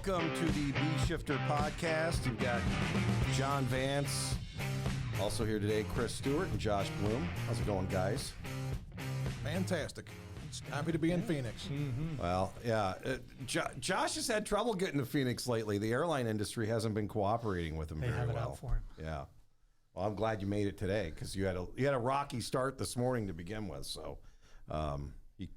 Welcome to the Bee Shifter podcast. You've got John Vance, also here today, Chris Stewart and Josh Blum. How's it going, guys? Fantastic. Happy to be in Phoenix. Mm-hmm. Well, yeah. Josh has had trouble getting to Phoenix lately. The airline industry hasn't been cooperating with him very well. They have it out for him. Yeah. Well, I'm glad you made it today because you had a rocky start this morning to begin with. So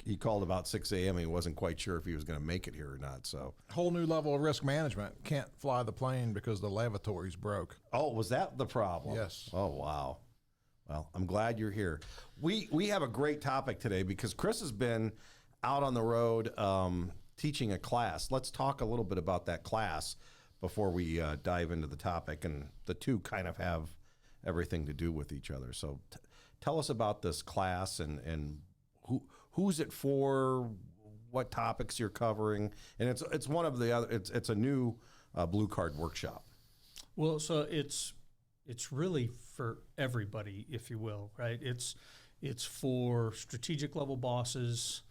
he called about 6 a.m. and he wasn't quite sure if he was going to make it here or not. So whole new level of risk management. Can't fly the plane because the lavatories broke. Oh, was that the problem? Yes. Oh, wow. Well, I'm glad you're here. We have a great topic today because Chris has been out on the road teaching a class. Let's talk a little bit about that class before we dive into the topic. And the two kind of have everything to do with each other. So tell us about this class and who's it for, what topics you're covering. And it's one of the other, it's a new Blue Card workshop. Well, so it's really for everybody, if you will, right? It's for strategic level bosses.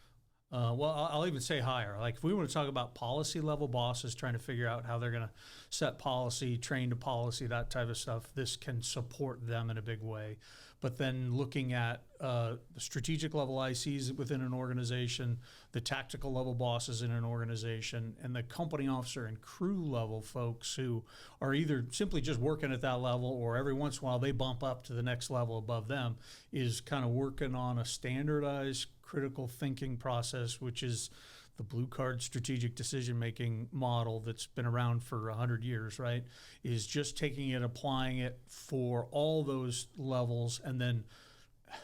Well, I'll even say higher. Like if we want to talk about policy level bosses trying to figure out how they're going to set policy, train to policy, that type of stuff, this can support them in a big way. But then looking at the strategic level ICs within an organization, the tactical level bosses in an organization, and the company officer and crew level folks who are either simply just working at that level or every once in a while they bump up to the next level above them, is kind of working on a standardized critical thinking process, which is the Blue Card strategic decision-making model that's been around for 100 years, right? Is just taking it, applying it for all those levels, and then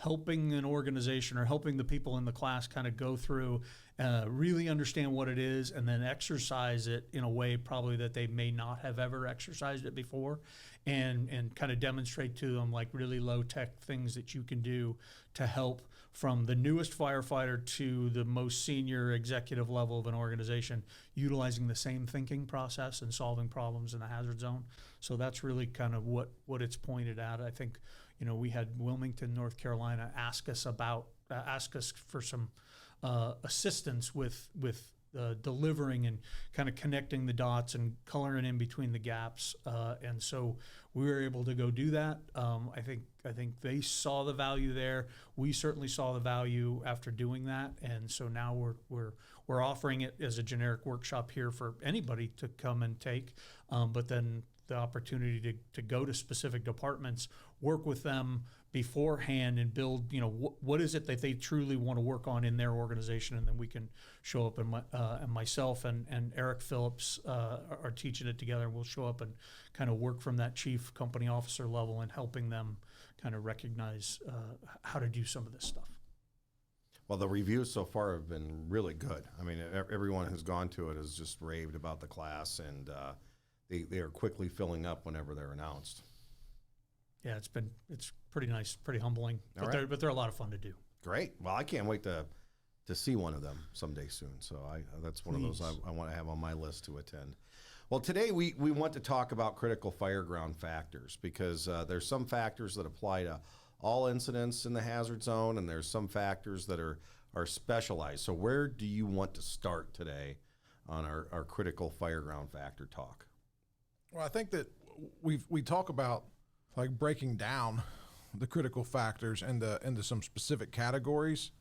helping an organization or helping the people in the class kind of go through, really understand what it is, and then exercise it in a way probably that they may not have ever exercised it before, and kind of demonstrate to them like really low-tech things that you can do to help from the newest firefighter to the most senior executive level of an organization, utilizing the same thinking process and solving problems in the hazard zone. So that's really kind of what it's pointed at. I think, we had Wilmington, North Carolina ask us for some assistance with delivering and kind of connecting the dots and coloring in between the gaps, and so we were able to go do that. I think they saw the value there. We certainly saw the value after doing that, and so now we're offering it as a generic workshop here for anybody to come and take, but then the opportunity to go to specific departments, work with them beforehand and build, what is it that they truly want to work on in their organization, and then we can show up and myself and Eric Phillips are teaching it together, and we'll show up and kind of work from that chief company officer level and helping them kind of recognize how to do some of this stuff. Well, the reviews so far have been really good. I mean, everyone who's gone to it has just raved about the class, and they are quickly filling up whenever they're announced. Yeah, it's pretty nice, pretty humbling, but they're a lot of fun to do. Great. Well, I can't wait to see one of them someday soon. So that's one of those I want to have on my list to attend. Well, today we want to talk about critical fireground factors because there's some factors that apply to all incidents in the hazard zone, and there's some factors that are specialized. So where do you want to start today on our critical fireground factor talk? Well, I think that we talk about like breaking down the critical factors into some specific categories,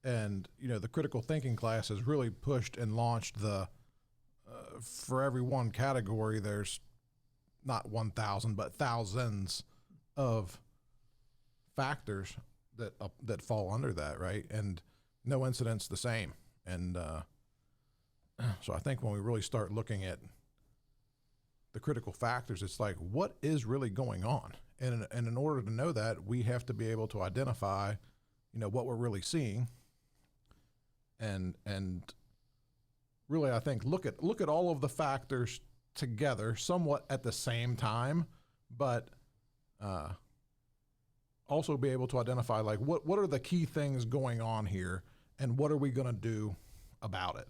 and the critical thinking class has really pushed and launched for every one category there's not 1,000 but thousands of factors that fall under that, right? And no incident's the same, and so I think when we really start looking at the critical factors, it's like, what is really going on? And in order to know that, we have to be able to identify, what we're really seeing, and really, I think look at all of the factors together, somewhat at the same time, but also be able to identify like what are the key things going on here, and what are we going to do about it.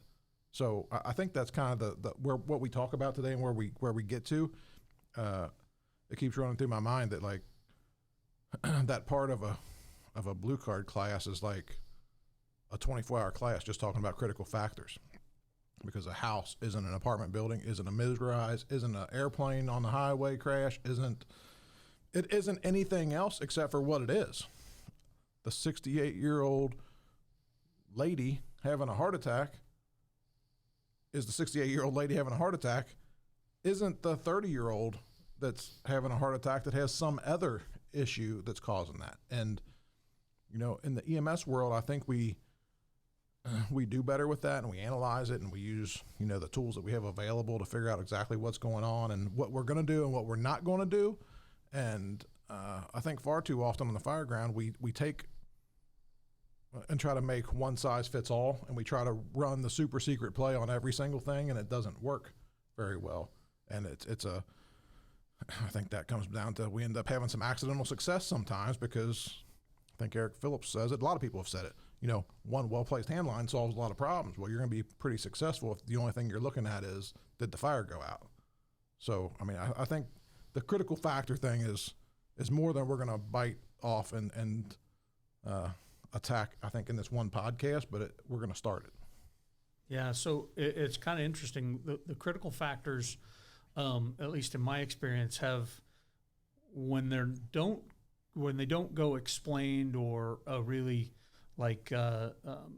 So I think that's kind of what we talk about today and where we get to. It keeps running through my mind that like that part of a Blue Card class is like a 24-hour class just talking about critical factors. because a house isn't an apartment building, isn't a mid-rise, isn't an airplane on the highway crash, it isn't anything else except for what it is. The 68-year-old lady having a heart attack is the 68-year-old lady having a heart attack, isn't the 30-year-old that's having a heart attack that has some other issue that's causing that. And, you know, in the EMS world, I think we do better with that, and we analyze it, and we use, you know, the tools that we have available to figure out exactly what's going on and what we're going to do and what we're not going to do. And I think far too often on the Fireground, we take and try to make one size fits all, and we try to run the super secret play on every single thing, and it doesn't work very well. And I think that comes down to we end up having some accidental success sometimes, because I think Eric Phillips says it, a lot of people have said it, you know, one well-placed handline solves a lot of problems. Well, you're going to be pretty successful if the only thing you're looking at is, did the fire go out? So, I mean, I think the critical factor thing is more than we're going to bite off and attack, I think, in this one podcast, but we're going to start it. Yeah, so it's kind of interesting. The critical factors, at least in my experience, have when they don't go explained or really like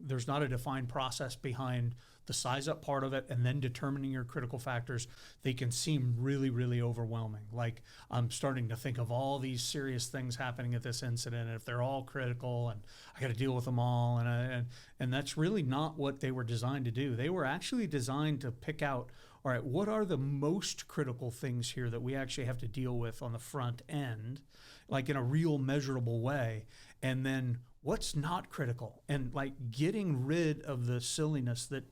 there's not a defined process behind the size up part of it and then determining your critical factors, they can seem really, really overwhelming. Like, I'm starting to think of all these serious things happening at this incident, and if they're all critical and I got to deal with them all, and that's really not what they were designed to do. They were actually designed to pick out, all right, what are the most critical things here that we actually have to deal with on the front end, like in a real measurable way, and then what's not critical, and like getting rid of the silliness that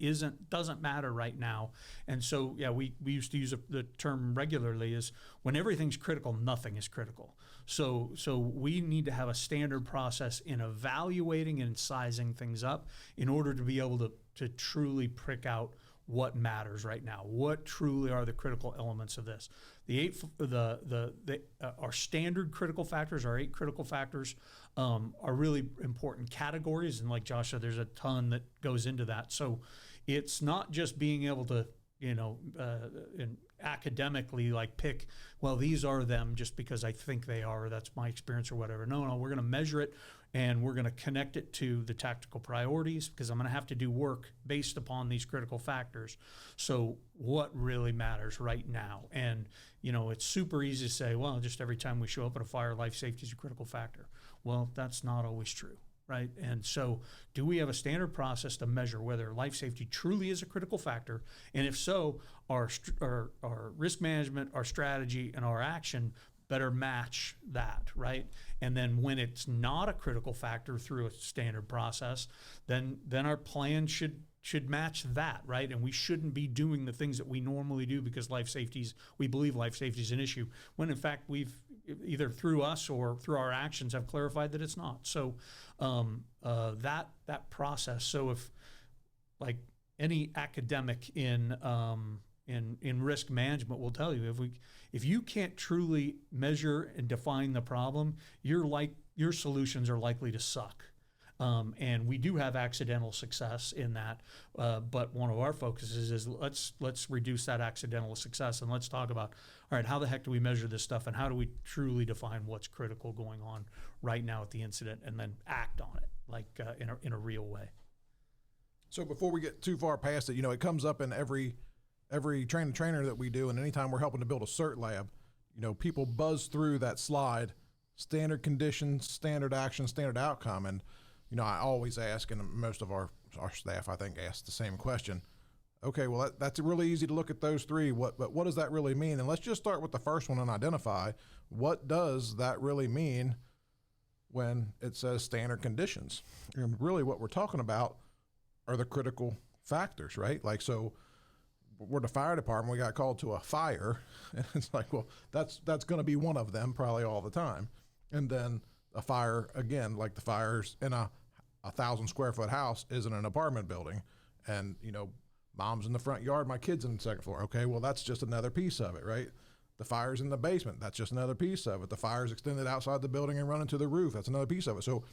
doesn't matter right now. And so, yeah, we used to use the term regularly is when everything's critical, nothing is critical. So we need to have a standard process in evaluating and sizing things up in order to be able to truly prick out what matters right now. What truly are the critical elements of this? Our standard critical factors, our 8 critical factors, are really important categories. And like Josh said, there's a ton that goes into that. So it's not just being able to, academically like pick, well, these are them just because I think they are, or that's my experience or whatever. No, we're going to measure it, and we're going to connect it to the tactical priorities, because I'm going to have to do work based upon these critical factors. So what really matters right now? And, it's super easy to say, well, just every time we show up at a fire, life safety is a critical factor. Well, that's not always true, right? And so do we have a standard process to measure whether life safety truly is a critical factor? And if so, our risk management, our strategy, and our action better match that, right? And then when it's not a critical factor through a standard process, then our plan should match that, right? And we shouldn't be doing the things that we normally do because we believe life safety is an issue, when in fact we've either through us or through our actions have clarified that it's not. So that process. So if, like any academic in risk management will tell you, if you can't truly measure and define the problem, your solutions are likely to suck. And we do have accidental success in that, but one of our focuses is let's reduce that accidental success, and let's talk about, all right, how the heck do we measure this stuff, and how do we truly define what's critical going on right now at the incident, and then act on it like in a real way. So before we get too far past it, it comes up in every trainer that we do, and anytime we're helping to build a CERT lab, people buzz through that slide, standard conditions, standard action, standard outcome, and I always ask, and most of our staff, I think, ask the same question. Okay, well, that's really easy to look at those 3. But what does that really mean? And let's just start with the first one and identify, what does that really mean when it says standard conditions? And really what we're talking about are the critical factors, right? Like, so we're the fire department, we got called to a fire, and it's like, well, that's going to be one of them probably all the time. And then a fire, again, like the fires in a 1,000 square foot house isn't an apartment building, and mom's in the front yard, my kid's in the second floor. Okay, well, that's just another piece of it, right? The fire's in the basement, that's just another piece of it. The fire's extended outside the building and running to the roof, that's another piece of it. So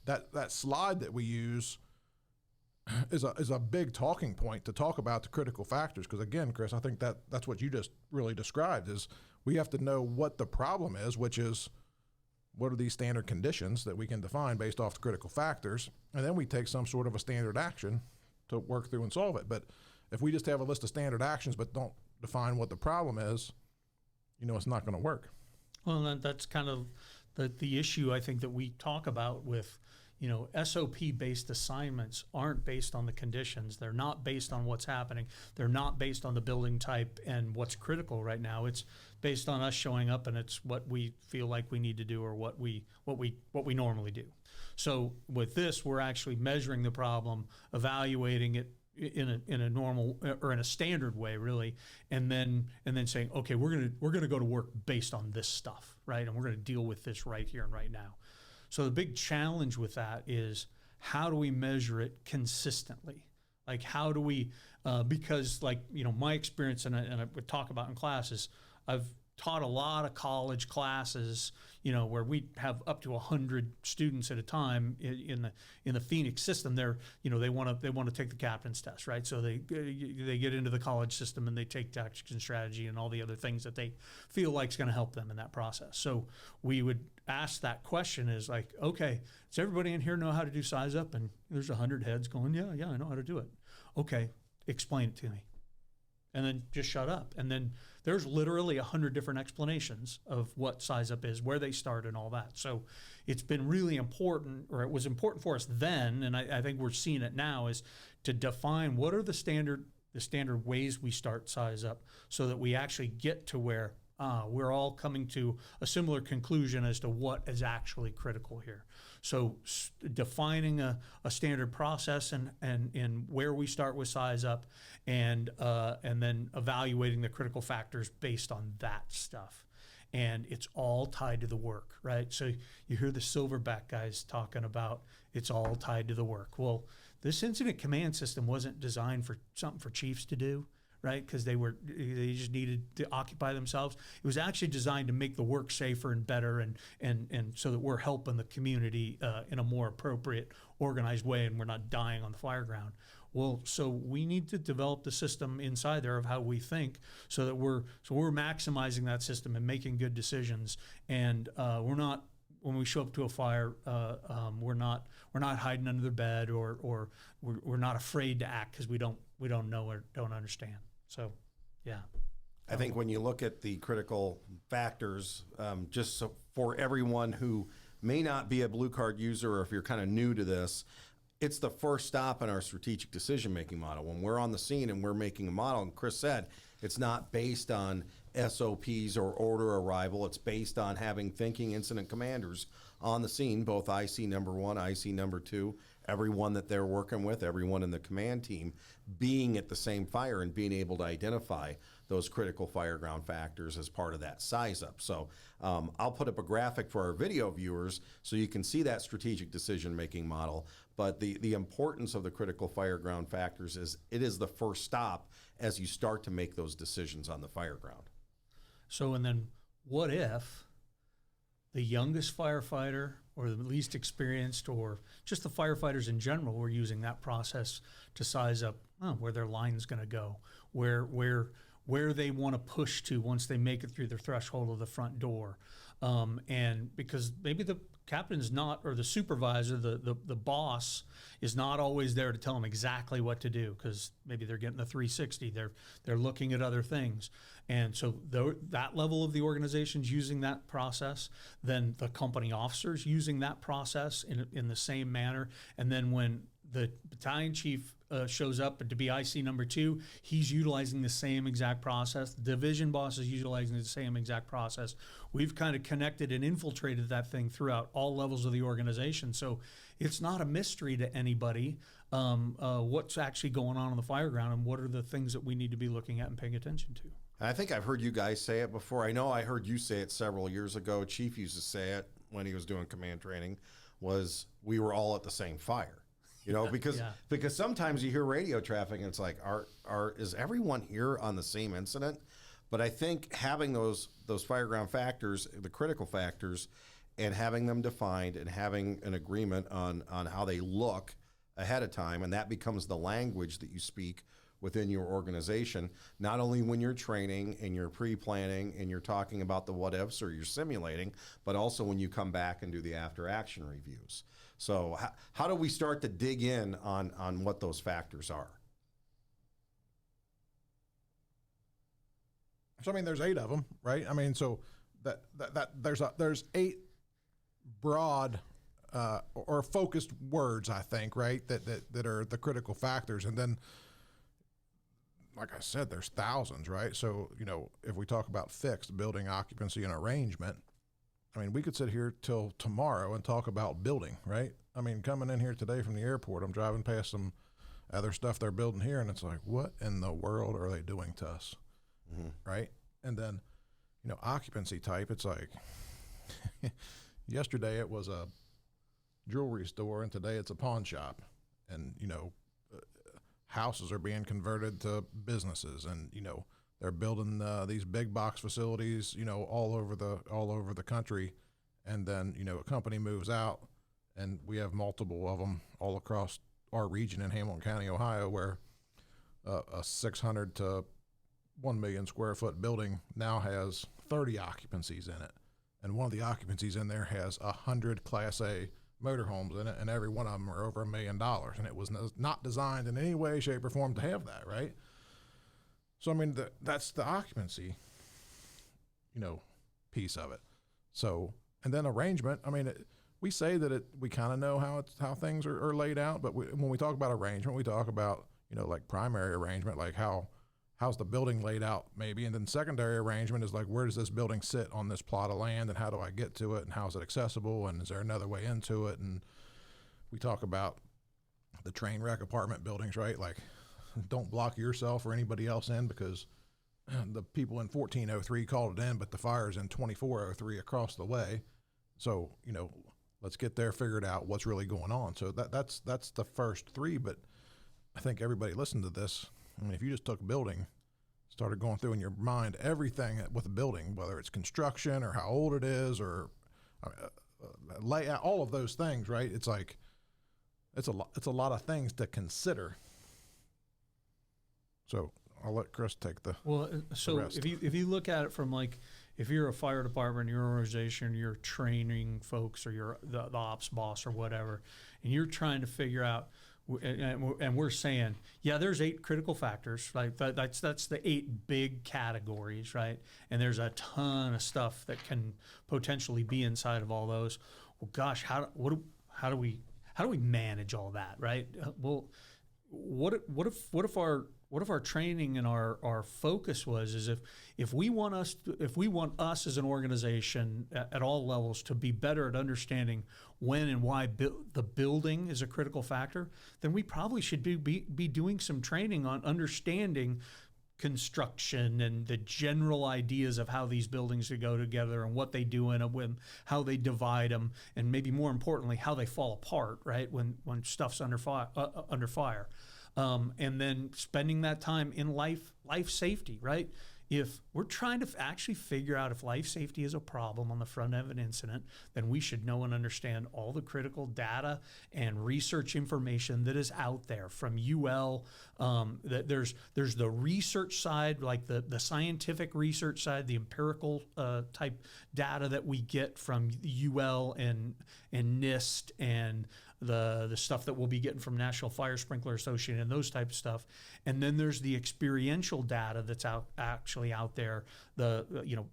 that slide that we use is a big talking point to talk about the critical factors. Because again, Chris, I think that's what you just really described is we have to know what the problem is, which is what are these standard conditions that we can define based off the critical factors, and then we take some sort of a standard action to work through and solve it. But if we just have a list of standard actions but don't define what the problem is, it's not going to work. Well, that's kind of the issue I think that we talk about with, SOP-based assignments aren't based on the conditions. They're not based on what's happening. They're not based on the building type and what's critical right now. It's based on us showing up, and it's what we feel like we need to do or what we normally do. So with this, we're actually measuring the problem, evaluating it in a normal or in a standard way, really, and then saying, okay, we're gonna go to work based on this stuff, right? And we're gonna deal with this right here and right now. So the big challenge with that is how do we measure it consistently? Like how do we, because my experience and I would talk about in classes, I've taught a lot of college classes, where we have up to 100 students at a time in the Phoenix system. They're, they want to take the captain's test, right? So they get into the college system and they take tactics and strategy and all the other things that they feel like is going to help them in that process. So we would ask that question is like, okay, does everybody in here know how to do size up? And there's 100 heads going, yeah, I know how to do it. Okay, explain it to me. And then just shut up. And then there's literally 100 different explanations of what size up is, where they start and all that. So it's been really important, or it was important for us then, and I think we're seeing it now, is to define what are the standard ways we start size up so that we actually get to where we're all coming to a similar conclusion as to what is actually critical here. So defining a standard process and where we start with size up, and then evaluating the critical factors based on that stuff. And it's all tied to the work, right? So you hear the Silverback guys talking about it's all tied to the work. Well, this incident command system wasn't designed for something for chiefs to do, right? Because they just needed to occupy themselves. It was actually designed to make the work safer and better, and so that we're helping the community in a more appropriate, organized way, and we're not dying on the fireground. Well, so we need to develop the system inside there of how we think, so that we're maximizing that system and making good decisions, and we're not. When we show up to a fire, we're not hiding under the bed, or we're not afraid to act because we don't know or don't understand. So, yeah. I think when you look at the critical factors, just so for everyone who may not be a blue card user, or if you're kind of new to this, it's the first stop in our strategic decision-making model. When we're on the scene and we're making a model, and Chris said, it's not based on SOPs or order arrival. It's based on having thinking incident commanders on the scene, both IC number 1, IC number 2, everyone that they're working with, everyone in the command team being at the same fire and being able to identify those critical fireground factors as part of that size up. So I'll put up a graphic for our video viewers so you can see that strategic decision-making model. But the importance of the critical fireground factors is it is the first stop as you start to make those decisions on the fireground. So, and then what if the youngest firefighter or the least experienced or just the firefighters in general were using that process to size up where their line's going to go, where they want to push to once they make it through the threshold of the front door. And because maybe the captain's not, or the supervisor, the boss is not always there to tell them exactly what to do, because maybe they're getting the 360, they're looking at other things. And so that level of the organization's using that process, then the company officers using that process in the same manner. And then when the battalion chief shows up to be IC number 2, he's utilizing the same exact process. The division boss is utilizing the same exact process. We've kind of connected and infiltrated that thing throughout all levels of the organization. So it's not a mystery to anybody what's actually going on the fireground and what are the things that we need to be looking at and paying attention to. I think I've heard you guys say it before. I know I heard you say it several years ago. Chief used to say it when he was doing command training, was we were all at the same fire. Because sometimes you hear radio traffic and it's like, is everyone here on the same incident? But I think having those fireground factors, the critical factors, and having them defined and having an agreement on how they look ahead of time, and that becomes the language that you speak within your organization, not only when you're training and you're pre-planning and you're talking about the what ifs or you're simulating, but also when you come back and do the after action reviews. So how do we start to dig in on what those factors are? So I mean, there's 8 of them, right? I mean, so that there's 8 broad or focused words, I think, right? That are the critical factors, and then, like I said, there's thousands, right? So, if we talk about fixed, building, occupancy, and arrangement, I mean, we could sit here till tomorrow and talk about building, right? I mean, coming in here today from the airport, I'm driving past some other stuff they're building here, and it's like, what in the world are they doing to us, right? And then, occupancy type, it's like, yesterday it was a jewelry store, and today it's a pawn shop, and, houses are being converted to businesses, and they're building these big box facilities all over the country, and then a company moves out, and we have multiple of them all across our region in Hamilton County, Ohio, where a 600 to 1 million square foot building now has 30 occupancies in it, and one of the occupancies in there has 100 Class A motorhomes in it, and every one of them are over $1 million, and it was not designed in any way, shape, or form to have that, right? So I mean, that's the occupancy, piece of it. So, and then arrangement. I mean, we say that we kind of know how things are laid out, but when we talk about arrangement, we talk about like primary arrangement, like how's the building laid out, maybe, and then secondary arrangement is like, where does this building sit on this plot of land, and how do I get to it, and how is it accessible, and is there another way into it? And we talk about the train wreck apartment buildings, right? Like, don't block yourself or anybody else in, because the people in 1403 called it in, but the fire's in 2403 across the way. So, let's get there, figured out what's really going on. So that's the first 3, but I think everybody listened to this. I mean, if you just took a building, started going through in your mind everything with a building, whether it's construction or how old it is or layout, all of those things, right? It's like, it's a lot of things to consider. So I'll let Chris take the rest. if you look at it from, like, if you're a fire department, your organization, you're training folks, or you're the ops boss or whatever, and you're trying to figure out, and we're saying, yeah, there's 8 critical factors, right? That's the 8 big categories, right? And there's a ton of stuff that can potentially be inside of all those. Well, gosh, how do we manage all that, right? Well, what if our training and our focus is if we want us as an organization at all levels to be better at understanding when and why the building is a critical factor, then we probably should be doing some training on understanding construction and the general ideas of how these buildings go together and what they do in them, how they divide them, and maybe more importantly, how they fall apart, right? When stuff's under fire. And then spending that time in life safety, right? If we're trying to actually figure out if life safety is a problem on the front end of an incident, then we should know and understand all the critical data and research information that is out there from UL. That there's the research side, like the scientific research side, the empirical type data that we get from UL and NIST and the stuff that we'll be getting from National Fire Sprinkler Association and those type of stuff. And then there's the experiential data that's actually out there. The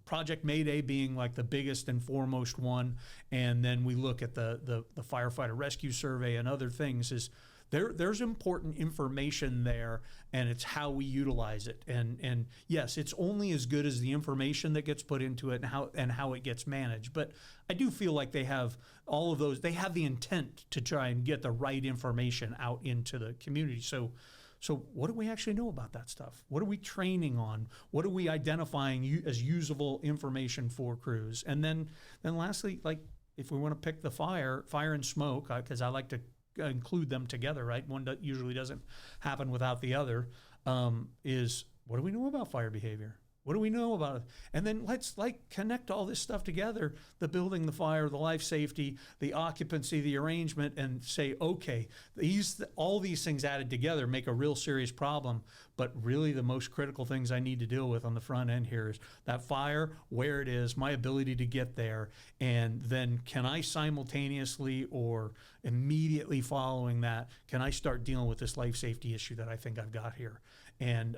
Project Mayday being like the biggest and foremost one. And then we look at the Firefighter Rescue Survey and other things. There's important information there, and it's how we utilize it. And yes, it's only as good as the information that gets put into it and how it gets managed. But I do feel like they have all of those. They have the intent to try and get the right information out into the community. So what do we actually know about that stuff? What are we training on? What are we identifying as usable information for crews? And then lastly, like, if we want to pick the fire and smoke, because I like to include them together, right? One usually doesn't happen without the other, is what do we know about fire behavior? What do we know about it? And then let's connect all this stuff together, the building, the fire, the life safety, the occupancy, the arrangement, and say, okay, all these things added together make a real serious problem. But really the most critical things I need to deal with on the front end here is that fire, where it is, my ability to get there, and then can I simultaneously or immediately following that, can I start dealing with this life safety issue that I think I've got here? And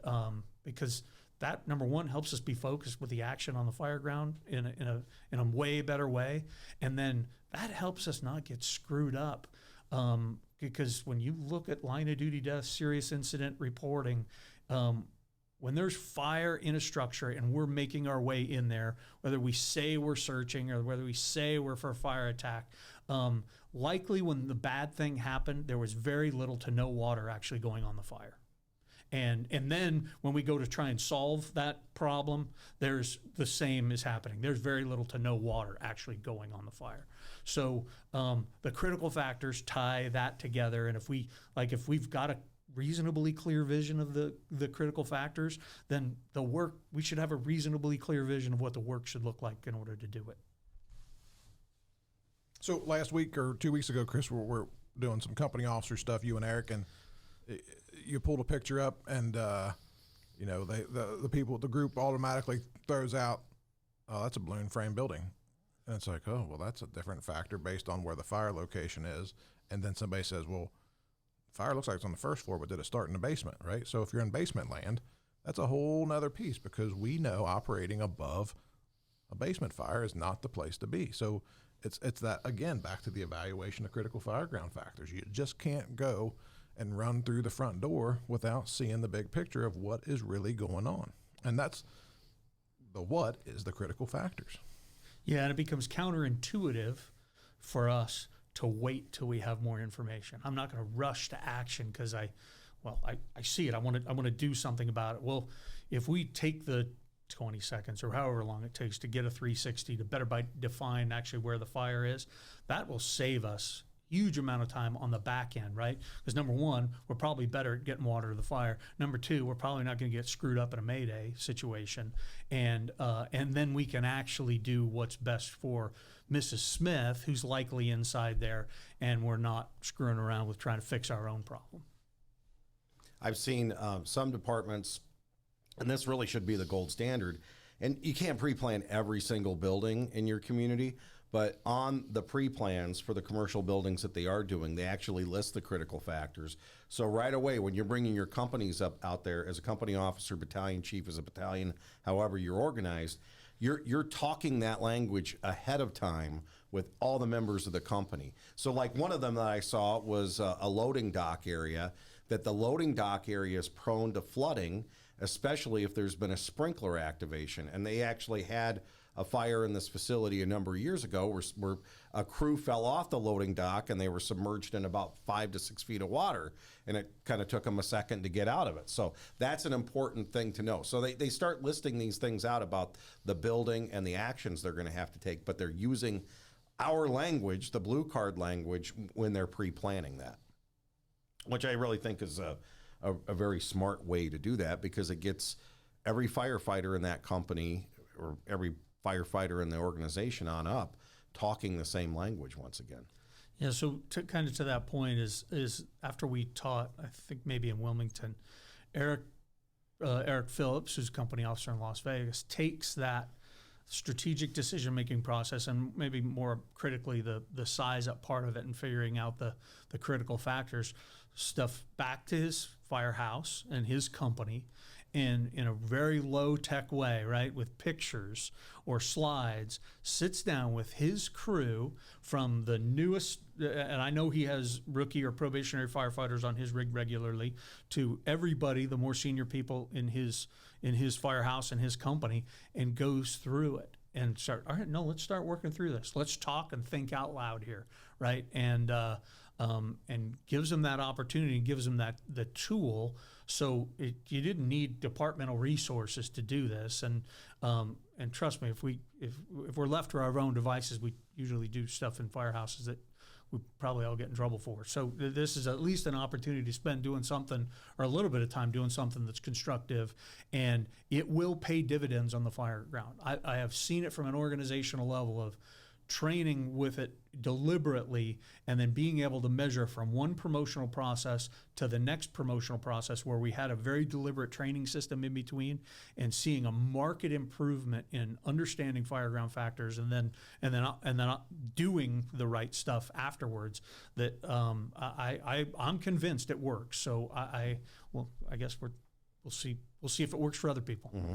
because that, number one, helps us be focused with the action on the fireground in a way better way. And then that helps us not get screwed up. Because when you look at line of duty deaths, serious incident reporting, when there's fire in a structure and we're making our way in there, whether we say we're searching or whether we say we're for a fire attack, likely when the bad thing happened, there was very little to no water actually going on the fire. And then when we go to try and solve that problem, there's the same is happening. There's very little to no water actually going on the fire. So the critical factors tie that together. And if we've got a reasonably clear vision of the critical factors, then we should have a reasonably clear vision of what the work should look like in order to do it. So last week or 2 weeks ago, Chris, we're doing some company officer stuff, you and Eric, and you pulled a picture up, and the people, the group automatically throws out, "Oh, that's a balloon frame building," and it's like, "Oh, well, that's a different factor based on where the fire location is." And then somebody says, "Well, fire looks like it's on the first floor, but did it start in the basement?" Right? So if you're in basement land, that's a whole nother piece, because we know operating above a basement fire is not the place to be. So it's that, again, back to the evaluation of critical fireground factors. You just can't go and run through the front door without seeing the big picture of what is really going on. And that's what is the critical factors. Yeah, and it becomes counterintuitive for us to wait till we have more information. I'm not going to rush to action because I see it. I want to do something about it. Well, if we take the 20 seconds or however long it takes to get a 360 to better define actually where the fire is, that will save us huge amount of time on the back end, right? Because number one, we're probably better at getting water to the fire. Number two, we're probably not going to get screwed up in a Mayday situation, and then we can actually do what's best for Mrs. Smith, who's likely inside there, and we're not screwing around with trying to fix our own problem. I've seen some departments, and this really should be the gold standard, and you can't pre-plan every single building in your community, but on the pre-plans for the commercial buildings that they are doing, they actually list the critical factors. So right away, when you're bringing your companies out there as a company officer, battalion chief, as a battalion, however you're organized, you're talking that language ahead of time with all the members of the company. So like one of them that I saw was a loading dock area, that the loading dock area is prone to flooding, especially if there's been a sprinkler activation. And they actually had a fire in this facility a number of years ago where a crew fell off the loading dock and they were submerged in about 5 to 6 feet of water, and it kind of took them a second to get out of it. So that's an important thing to know. So they start listing these things out about the building and the actions they're going to have to take, but they're using our language, the blue card language, when they're pre-planning that, which I really think is a very smart way to do that, because it gets every firefighter in that company or every firefighter in the organization on up talking the same language once again. Yeah, so to that point is after we taught, I think maybe in Wilmington, Eric Phillips, who's company officer in Las Vegas, takes that strategic decision-making process and maybe more critically the size up part of it and figuring out the critical factors stuff back to his firehouse and his company in a very low-tech way, right, with pictures or slides, sits down with his crew from the newest, and I know he has rookie or probationary firefighters on his rig regularly, to everybody, the more senior people in his firehouse and his company, and goes through it and all right, no, let's start working through this. Let's talk and think out loud here, right? And gives them that opportunity, gives them the tool. So you didn't need departmental resources to do this. And trust me, if we're left to our own devices, we usually do stuff in firehouses that we probably all get in trouble for. So this is at least an opportunity to spend doing something, or a little bit of time doing something that's constructive, and it will pay dividends on the Fireground. I have seen it from an organizational level of training with it deliberately, and then being able to measure from one promotional process to the next promotional process, where we had a very deliberate training system in between, and seeing a marked improvement in understanding Fireground factors, and then doing the right stuff afterwards. That I'm convinced it works. So I guess we'll see if it works for other people. Mm-hmm.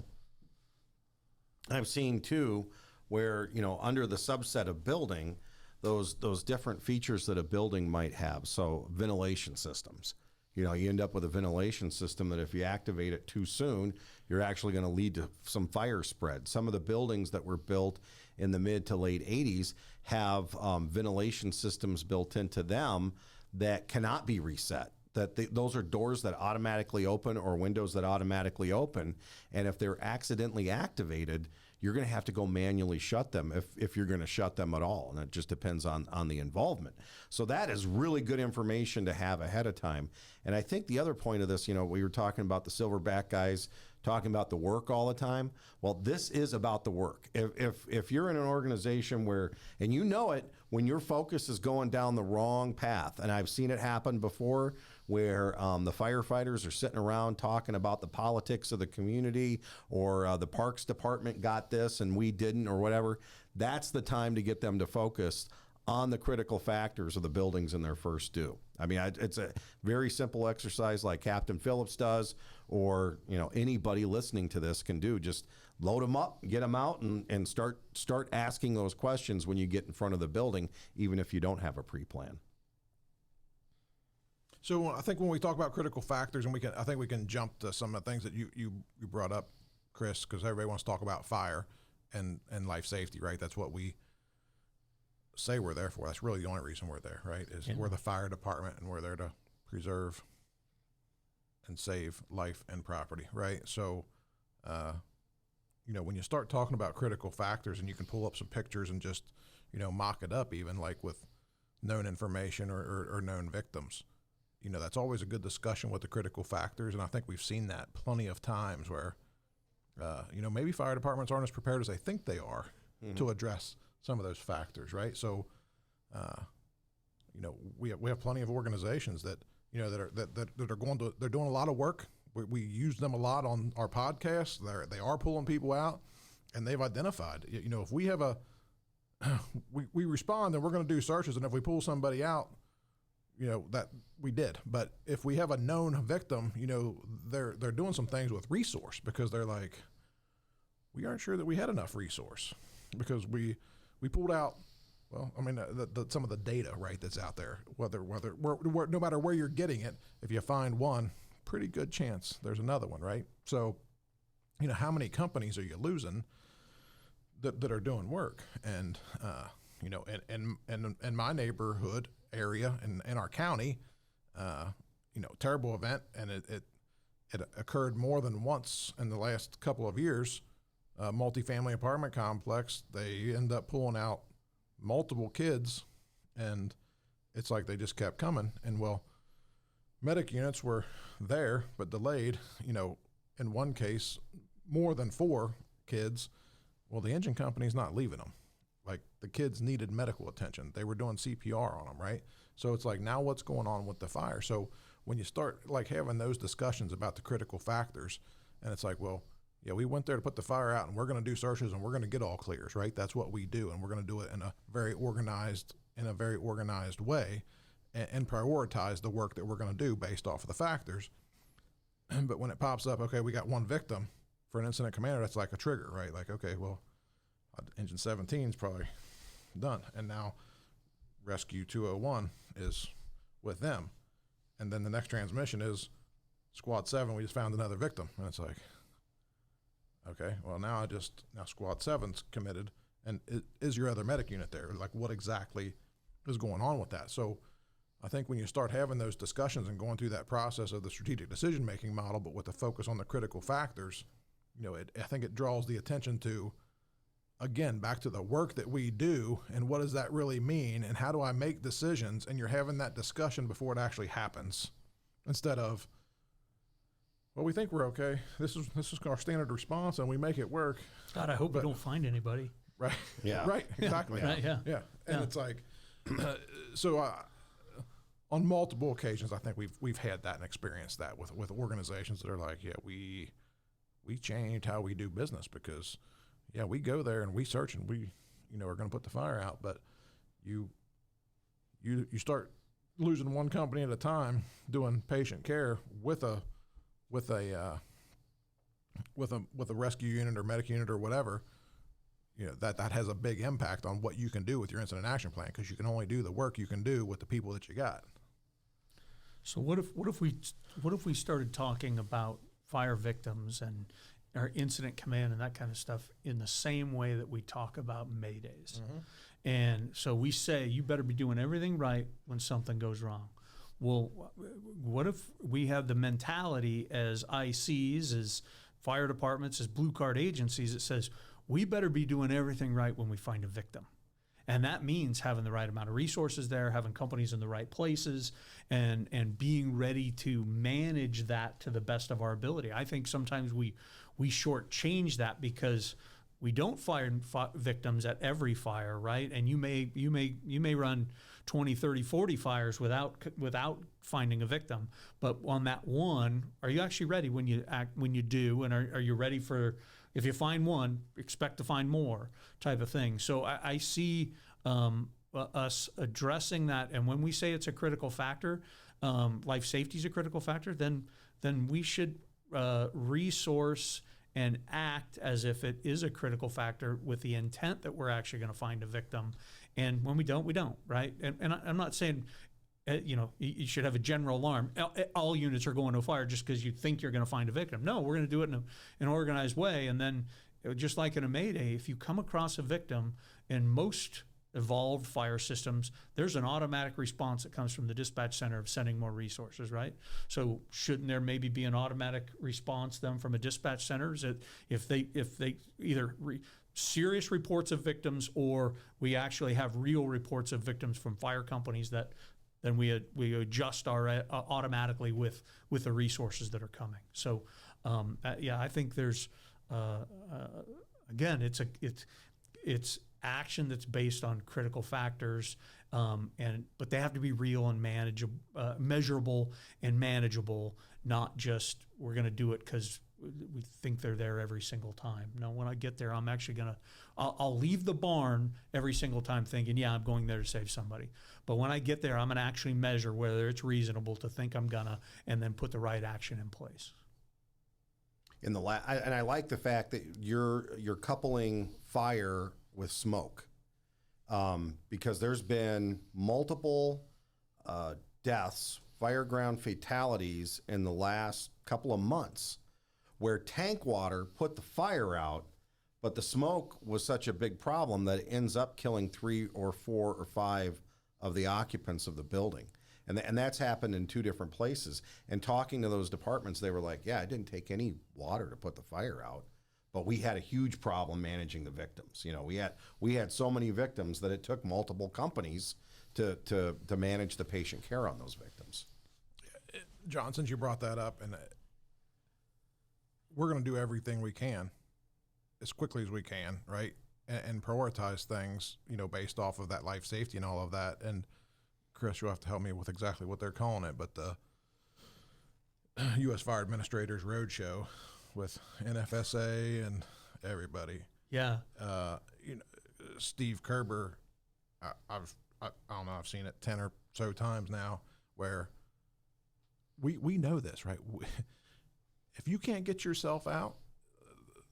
I've seen too, where, under the subset of building, those different features that a building might have. So ventilation systems, you end up with a ventilation system that if you activate it too soon, you're actually going to lead to some fire spread. Some of the buildings that were built in the mid to late 80s have ventilation systems built into them that cannot be reset. Those are doors that automatically open or windows that automatically open. And if they're accidentally activated, you're going to have to go manually shut them if you're going to shut them at all. And it just depends on the involvement. So that is really good information to have ahead of time. And I think the other point of this, we were talking about the silverback guys talking about the work all the time. Well, this is about the work. If you're in an organization where, and when your focus is going down the wrong path, and I've seen it happen before, where the firefighters are sitting around talking about the politics of the community, or the parks department got this and we didn't, or whatever, that's the time to get them to focus on the critical factors of the buildings in their first due. I mean, it's a very simple exercise like Captain Phillips does, or anybody listening to this can do. Just load them up, get them out, and start asking those questions when you get in front of the building, even if you don't have a pre-plan. So I think when we talk about critical factors, and I think we can jump to some of the things that you brought up, Chris, because everybody wants to talk about fire and life safety, right? That's what we say we're there for. That's really the only reason we're there, right? We're the fire department, and we're there to preserve and save life and property, right? So, when you start talking about critical factors, and you can pull up some pictures and just, mock it up, even like with known information or known victims, that's always a good discussion with the critical factors. And I think we've seen that plenty of times where, maybe fire departments aren't as prepared as they think they are to address some of those factors, right? So, we have plenty of organizations that they're doing a lot of work. We use them a lot on our podcast. They are pulling people out, and they've identified. If we have we respond, then we're going to do searches, and if we pull somebody out, that we did. But if we have a known victim, they're doing some things with resource, because they're like, we aren't sure that we had enough resource, because we pulled out. Well, I mean, some of the data, right, that's out there, whether no matter where you're getting it, if you find one, pretty good chance there's another one, right? So, how many companies are you losing that are doing work? And in my neighborhood area in our county, terrible event, and it occurred more than once in the last couple of years. Multifamily apartment complex, they end up pulling out multiple kids, and it's like they just kept coming. And medic units were there but delayed. In one case, more than 4 kids. Well, the engine company's not leaving them. Like, the kids needed medical attention. They were doing CPR on them, right? So it's like, now what's going on with the fire? So when you start having those discussions about the critical factors, and it's like, well, yeah, we went there to put the fire out, and we're going to do searches, and we're going to get all clears, right? That's what we do, and we're going to do it in a very organized way, and prioritize the work that we're going to do based off of the factors. But when it pops up, okay, we got one victim for an incident commander, that's like a trigger, right? Like, okay, well, engine 17 is probably done, and now rescue 201 is with them, and then the next transmission is squad 7. We just found another victim, and it's like, okay, well, now squad 7's committed, and is your other medic unit there? Like, what exactly is going on with that? So I think when you start having those discussions and going through that process of the strategic decision-making model, but with the focus on the critical factors, I think it draws the attention to again, back to the work that we do and what does that really mean and how do I make decisions, and you're having that discussion before it actually happens instead of, well, we think we're okay. This is our standard response and we make it work. God, I hope we don't find anybody. Right. Yeah. Right. Exactly. Right, yeah. Yeah. And Yeah. it's like, so on multiple occasions, I think we've had that and experienced that with organizations that are like, yeah, we changed how we do business because, yeah, we go there and we search and we, are going to put the fire out, but you start losing one company at a time doing patient care with a rescue unit or medic unit or whatever. That has a big impact on what you can do with your incident action plan because you can only do the work you can do with the people that you got. So what if we started talking about fire victims and our incident command and that kind of stuff in the same way that we talk about Maydays? Mm-hmm. And so we say you better be doing everything right when something goes wrong. Well, what if we have the mentality as ICs, as fire departments, as blue card agencies that says we better be doing everything right when we find a victim? And that means having the right amount of resources there, having companies in the right places, and being ready to manage that to the best of our ability. I think sometimes we shortchange that because we don't find victims at every fire, right? And you may run 20, 30, 40 fires without finding a victim. But on that one, are you actually ready when you do? And are you ready for, if you find one, expect to find more type of thing. So I see us addressing that. And when we say it's a critical factor, life safety is a critical factor, then we should resource and act as if it is a critical factor with the intent that we're actually going to find a victim. And when we don't, we don't, right? And I'm not saying, you should have a general alarm. All units are going to a fire just because you think you're going to find a victim. No, we're going to do it in an organized way. And then just like in a Mayday, if you come across a victim, in most evolved fire systems, there's an automatic response that comes from the dispatch center of sending more resources, right? So shouldn't there maybe be an automatic response then from a dispatch center? Is it if they either serious reports of victims or we actually have real reports of victims from fire companies that then we adjust our automatically with the resources that are coming. So I think there's again it's action that's based on critical factors, but they have to be real and manageable, measurable and manageable, not just we're going to do it because we think they're there every single time. No, when I get there, I'm actually I'll leave the barn every single time thinking, yeah, I'm going there to save somebody. But when I get there, I'm going to actually measure whether it's reasonable to think I'm gonna, and then put the right action in place. And I like the fact that you're coupling fire with smoke, because there's been multiple deaths, fireground fatalities in the last couple of months where tank water put the fire out, but the smoke was such a big problem that it ends up killing 3 or 4 or 5 of the occupants of the building. And that's happened in 2 different places. And talking to those departments, they were like, yeah, it didn't take any water to put the fire out, but we had a huge problem managing the victims. We had so many victims that it took multiple companies to manage the patient care on those victims. John, since you brought that up, and we're going to do everything we can as quickly as we can, right? And prioritize things, based off of that life safety and all of that. And Chris, you'll have to help me with exactly what they're calling it, but the U.S. Fire Administrators Roadshow with NFSA and everybody. Yeah. Steve Kerber, I don't know, I've seen it 10 or so times now where we know this, right? If you can't get yourself out,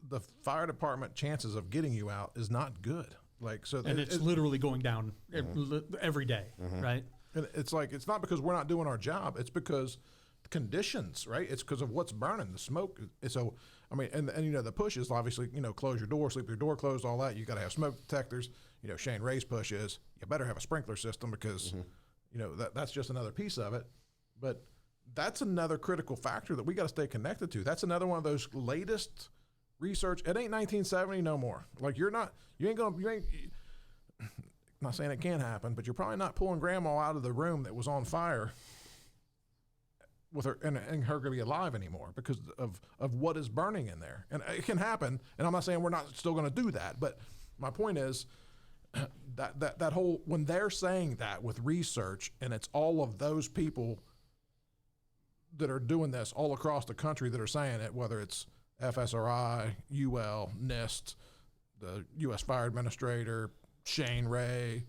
the fire department chances of getting you out is not good. And it's literally going down every day, right? And it's like, it's not because we're not doing our job. It's because conditions, right? It's because of what's burning, the smoke. So, and the push is obviously, close your door, sleep with your door closed, all that. You got to have smoke detectors. Shane Ray's push is you better have a sprinkler system because, that's just another piece of it. But that's another critical factor that we got to stay connected to. That's another one of those latest research. It ain't 1970 no more. Like I'm not saying it can't happen, but you're probably not pulling grandma out of the room that was on fire with her and her gonna be alive anymore because of what is burning in there. And it can happen. And I'm not saying we're not still gonna do that, but my point is that whole, when they're saying that with research, and it's all of those people that are doing this all across the country that are saying it, whether it's FSRI, UL, NIST, the U.S. Fire Administrator, Shane Ray,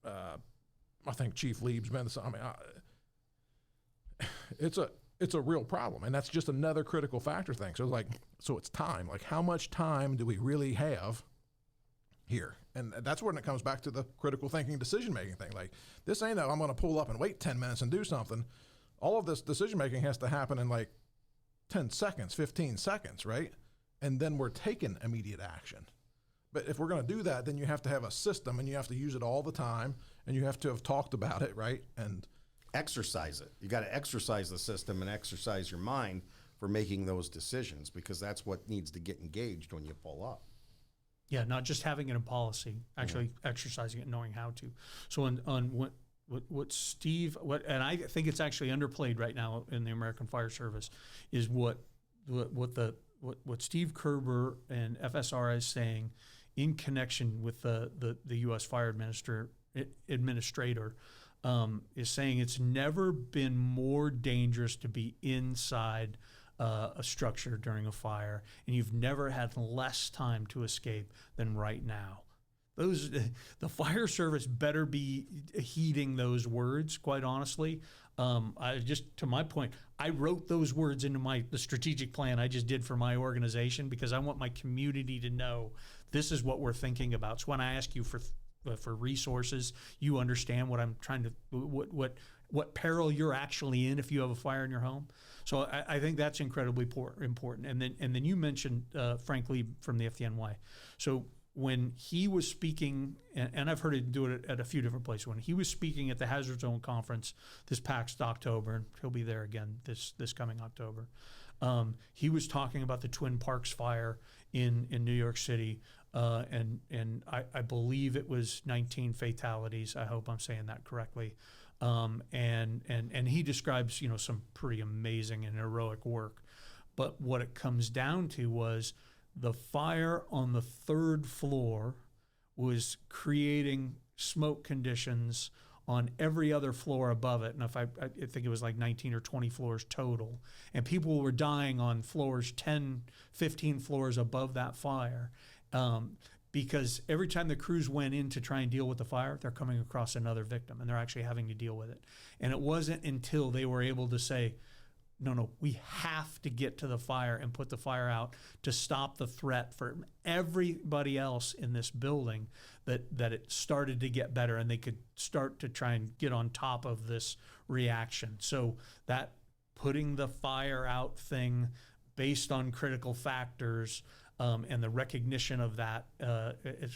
I think Chief Lieb's been. It's a real problem, and that's just another critical factor thing. So it's time. Like, how much time do we really have here? And that's when it comes back to the critical thinking, decision making thing. Like, this ain't I'm going to pull up and wait 10 minutes and do something. All of this decision making has to happen in like 10 seconds, 15 seconds, right? And then we're taking immediate action. But if we're going to do that, then you have to have a system, and you have to use it all the time, and you have to have talked about it, right? And exercise it. You got to exercise the system and exercise your mind for making those decisions, because that's what needs to get engaged when you pull up. Yeah, not just having it in policy, actually exercising it, knowing how to. So on what Steve, and I think it's actually underplayed right now in the American Fire Service, is what Steve Kerber and FSR is saying in connection with the U.S. Fire Administrator is saying it's never been more dangerous to be inside a structure during a fire, and you've never had less time to escape than right now. The fire service better be heeding those words, quite honestly. To my point, I wrote those words into the strategic plan I just did for my organization, because I want my community to know this is what we're thinking about. So when I ask you for resources, you understand what I'm trying to, what peril you're actually in if you have a fire in your home. So I think that's incredibly important. And then you mentioned Frank Lee from the FDNY. So when he was speaking, and I've heard him do it at a few different places, when he was speaking at the Hazard Zone Conference this past October, and he'll be there again this coming October, he was talking about the Twin Parks fire in New York City, and I believe it was 19 fatalities. I hope I'm saying that correctly. And he describes, some pretty amazing and heroic work. But what it comes down to was the fire on the third floor was creating smoke conditions on every other floor above it. And I think it was like 19 or 20 floors total. And people were dying on floors 10, 15 floors above that fire. Because every time the crews went in to try and deal with the fire, they're coming across another victim, and they're actually having to deal with it. And it wasn't until they were able to say, no, we have to get to the fire and put the fire out to stop the threat for everybody else in this building that it started to get better, and they could start to try and get on top of this reaction. So that putting the fire out thing based on critical factors, and the recognition of that,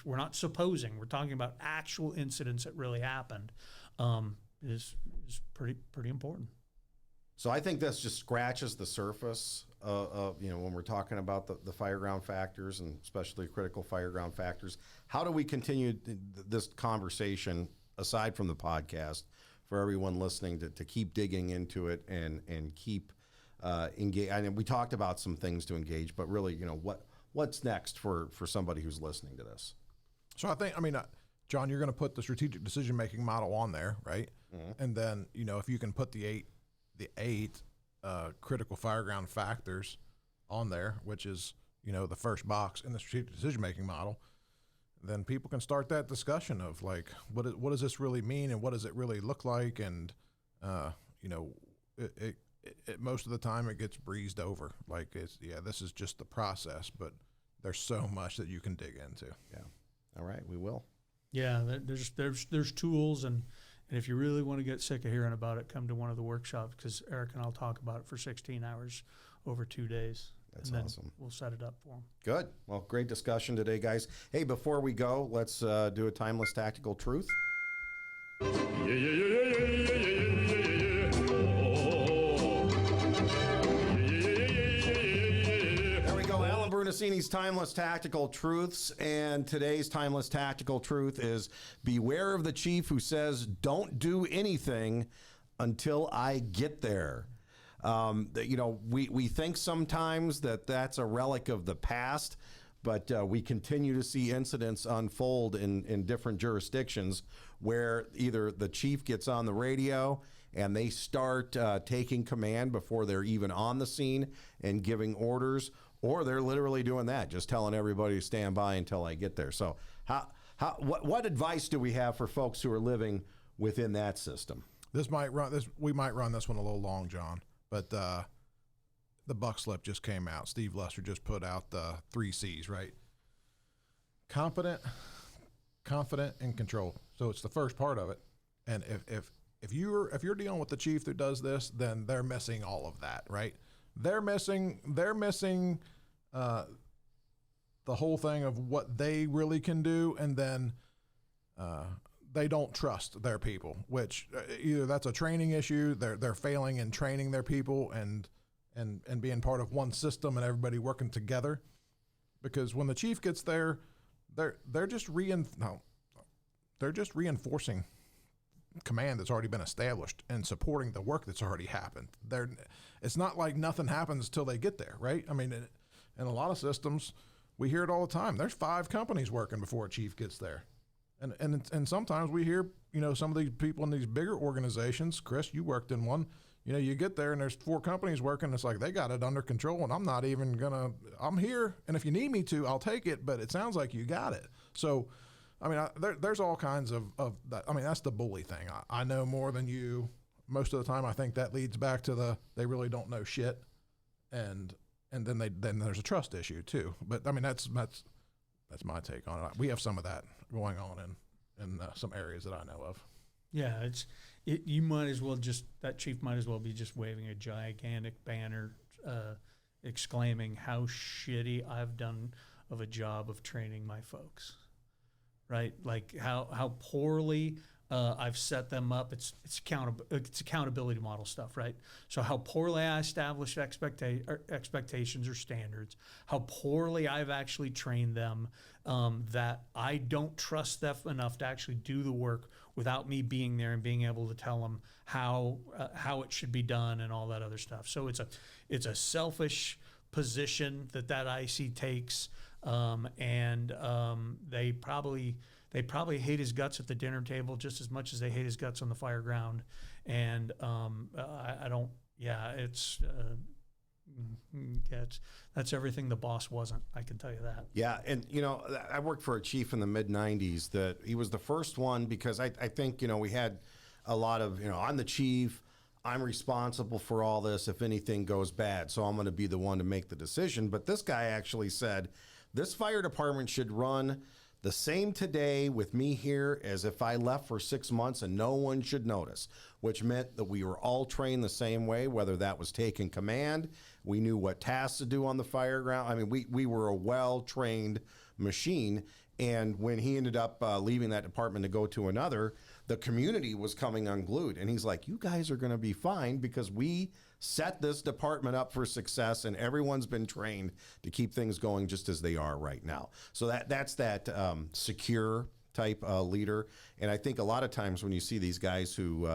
we're not supposing, we're talking about actual incidents that really happened, is pretty important. So I think this just scratches the surface of when we're talking about the fireground factors, and especially critical fireground factors. How do we continue this conversation aside from the podcast for everyone listening to keep digging into it and keep engage? I mean, we talked about some things to engage, but really, what's next for somebody who's listening to this? So I think, John, you're going to put the strategic decision-making model on there, right? Mm-hmm. And then, if you can put the eight critical fireground factors on there, which is, the first box in the strategic decision-making model, then people can start that discussion of like, what does this really mean, and what does it really look like? And, most of the time it gets breezed over. Like, this is just the process, but there's so much that you can dig into. Yeah. All right, we will. Yeah, there's tools, and if you really want to get sick of hearing about it, come to one of the workshops, because Eric and I'll talk about it for 16 hours over 2 days. That's awesome. We'll set it up for them. Good. Well, great discussion today, guys. Hey, before we go, let's do a timeless tactical truth. Brunacini's Timeless Tactical Truths, and today's Timeless Tactical Truth is beware of the chief who says, don't do anything until I get there. We think sometimes that that's a relic of the past, but we continue to see incidents unfold in different jurisdictions where either the chief gets on the radio and they start taking command before they're even on the scene and giving orders, or they're literally doing that, just telling everybody to stand by until I get there. So what advice do we have for folks who are living within that system? We might run this one a little long, John, but the buck slip just came out. Steve Lester just put out the 3 C's, right? Confident, and control. So it's the first part of it. And if you're dealing with the chief that does this, then they're missing all of that, right? They're missing the whole thing of what they really can do, and then they don't trust their people, which either that's a training issue, they're failing in training their people and being part of one system and everybody working together. Because when the chief gets there, they're just reinforcing command that's already been established and supporting the work that's already happened. It's not like nothing happens till they get there, right? I mean, in a lot of systems, we hear it all the time. There's 5 companies working before a chief gets there. And sometimes we hear, some of these people in these bigger organizations, Chris, you worked in one, you get there and there's 4 companies working. It's like, they got it under control and I'm not even I'm here. And if you need me to, I'll take it, but it sounds like you got it. So, I mean, there's all kinds of that. I mean, that's the bully thing. I know more than you. Most of the time, I think that leads back to they really don't know shit. And then there's a trust issue too. But I mean, that's my take on it. We have some of that going on in some areas that I know of. Yeah, you might as well that chief might as well be just waving a gigantic banner, exclaiming how shitty I've done of a job of training my folks, right? Like how poorly I've set them up. It's accountability model stuff, right? So how poorly I established expectations or standards, how poorly I've actually trained them, that I don't trust them enough to actually do the work without me being there and being able to tell them how it should be done and all that other stuff. So it's a selfish position that IC takes, and they probably hate his guts at the dinner table just as much as they hate his guts on the fireground. And that's everything the boss wasn't. I can tell you that. Yeah, and I worked for a chief in the mid '90s that he was the first one, because I think we had a lot of I'm the chief, I'm responsible for all this if anything goes bad, so I'm going to be the one to make the decision. But this guy actually said this fire department should run the same today with me here as if I left for 6 months and no one should notice, which meant that we were all trained the same way, whether that was taking command. We knew what tasks to do on the fireground. I mean, we were a well-trained machine. And when he ended up leaving that department to go to another, the community was coming unglued. And he's like, you guys are going to be fine because we set this department up for success and everyone's been trained to keep things going just as they are right now. So that's that secure type leader. And I think a lot of times when you see these guys who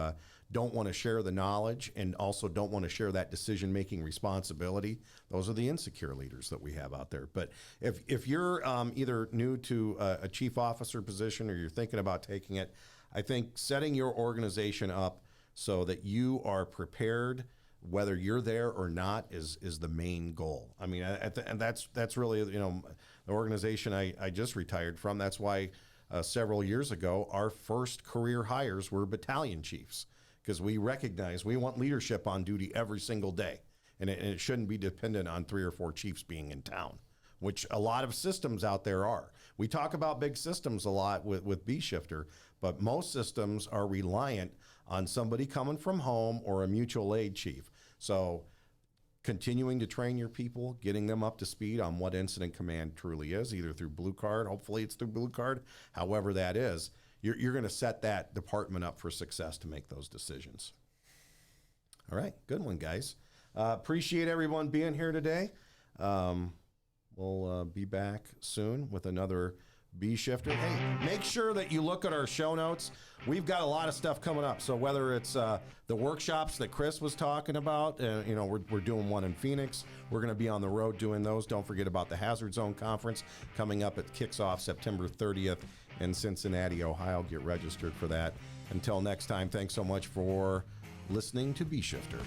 don't want to share the knowledge and also don't want to share that decision-making responsibility, those are the insecure leaders that we have out there. But if you're either new to a chief officer position or you're thinking about taking it, I think setting your organization up so that you are prepared, whether you're there or not, is the main goal. I mean, and that's really, the organization I just retired from. That's why several years ago, our first career hires were battalion chiefs, because we recognize we want leadership on duty every single day. And it shouldn't be dependent on 3 or 4 chiefs being in town, which a lot of systems out there are. We talk about big systems a lot with B-Shifter, but most systems are reliant on somebody coming from home or a mutual aid chief. So continuing to train your people, getting them up to speed on what incident command truly is, either through Blue Card, hopefully it's through Blue Card, however that is, you're going to set that department up for success to make those decisions. All right, good one, guys. Appreciate everyone being here today. We'll be back soon with another Bee Shifter. Hey, make sure that you look at our show notes. We've got a lot of stuff coming up. So whether it's the workshops that Chris was talking about, we're doing one in Phoenix. We're going to be on the road doing those. Don't forget about the Hazard Zone Conference coming up. It kicks off September 30th in Cincinnati, Ohio. Get registered for that. Until next time, thanks so much for listening to Bee Shifter.